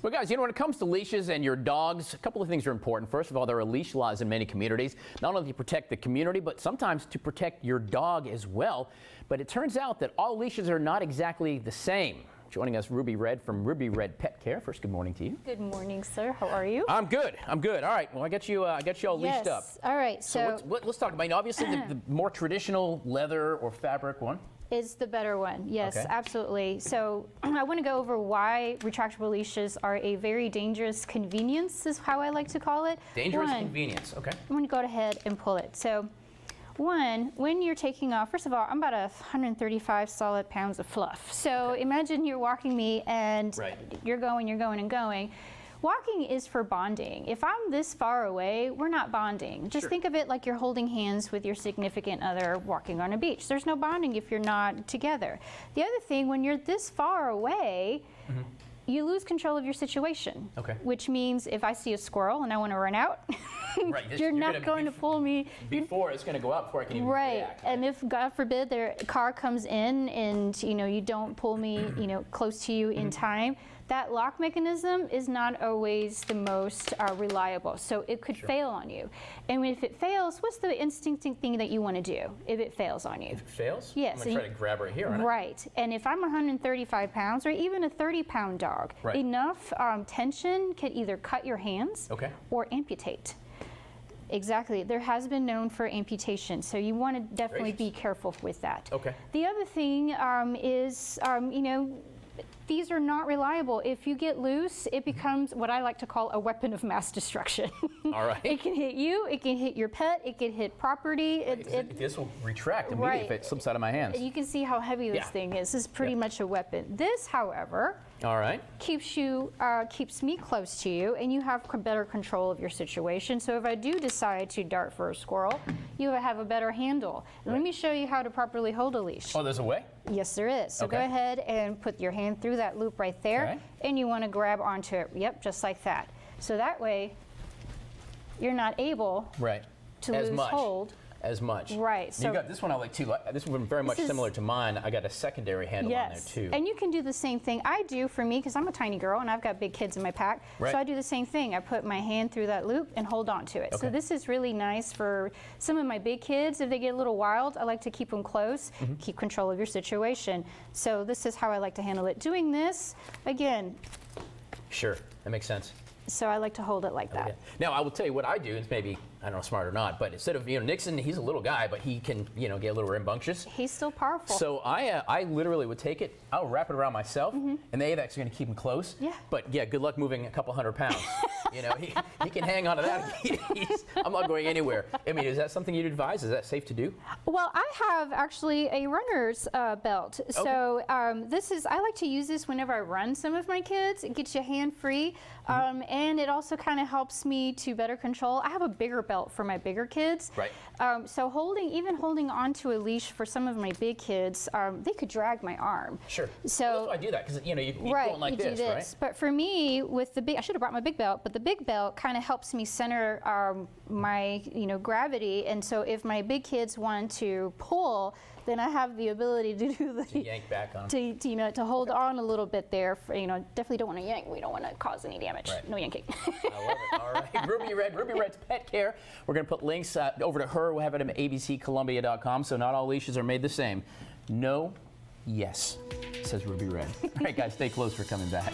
Well, guys, when it comes to leashes and your dogs, a couple of things are important. First of all, there are leash laws in many communities, not only to protect the community, but sometimes to protect your dog as well. But it turns out that all leashes are not exactly the same. Joining us, Ruby Red from Ruby Red Pet Care. First, good morning to you. Good morning, sir. How are you? I'm good. I'm good. All right. Well, I got you all leashed up. All right. So let's talk about, obviously, the more traditional leather or fabric one is the better one. Yes, okay. Absolutely. So I want to go over why retractable leashes are a very dangerous convenience, is how I like to call it. Dangerous convenience. Okay. I'm going to go ahead and pull it. So one, when you're taking off, first of all, I'm about 135 solid pounds of fluff. So imagine you're walking me and you're going and going. Walking is for bonding. If I'm this far away, we're not bonding. Just think of it like you're holding hands with your significant other walking on a beach. There's no bonding if you're not together. The other thing, when you're this far away, you lose control of your situation. Which means if I see a squirrel and I want to run out, you're not going to pull me. Before it's going to go up before I can even react. And if, God forbid, their car comes in and you don't pull me close to you in time, that lock mechanism is not always the most reliable. So it could fail on you. And if it fails, what's the instinctive thing that you want to do if it fails on you? If it fails? Yes. I'm going to try to grab right here, aren't I? Right. And if I'm 135 pounds or even a 30-pound dog, enough tension could either cut your hands or amputate. Exactly. There has been known for amputation, so you want to definitely be careful with that. The other thing is, these are not reliable. If you get loose, it becomes what I like to call a weapon of mass destruction. All right. It can hit you, it can hit your pet, it can hit property. This will retract immediately if it slips out of my hands. You can see how heavy this thing is. This is pretty much a weapon. This, however, keeps me close to you, and you have better control of your situation. So if I do decide to dart for a squirrel, you have a better handle. And let me show you how to properly hold a leash. Oh, there's a way? Yes, there is. So go ahead and put your hand through that loop right there, and you want to grab onto it. Yep, just like that. So that way, you're not able to lose hold. As much. Right. So you got this one I like too. This one very much similar to mine. I got a secondary handle on there too. And you can do the same thing. I do for me because I'm a tiny girl and I've got big kids in my pack. So I do the same thing. I put my hand through that loop and hold on to it. So this is really nice for some of my big kids. If they get a little wild, I like to keep them close, keep control of your situation. So this is how I like to handle it. Doing this, again. Sure, that makes sense. So I like to hold it like that. Now I will tell you what I do. It's maybe, I don't know, smart or not, but instead of, Nixon, he's a little guy, but he can, get a little rambunctious. He's still powerful. So I literally would take it, I'll wrap it around myself, and that's going to keep him close. But yeah, good luck moving a couple 100 pounds. He can hang on to that. I'm not going anywhere. I mean, is that something you'd advise? Is that safe to do? Well, I have actually a runner's belt. So I like to use this whenever I run some of my kids. It gets you hand free. And it also kind of helps me to better control. I have a bigger belt for my bigger kids. So holding onto a leash for some of my big kids, they could drag my arm. Sure. So that's why I do that, because you go like this, right? But for me, with the big, I should have brought my big belt, but the big belt kind of helps me center my gravity. And so if my big kids want to pull, then I have the ability to do the yank back on them. To hold on a little bit there. Definitely don't want to yank. We don't want to cause any damage. No yanking. I love it. All right, Ruby Red's Pet Care. We're going to put links over to her. We'll have it at abccolumbia.com. So not all leashes are made the same. No, yes, says Ruby Red. All right, guys, stay close. We're coming back.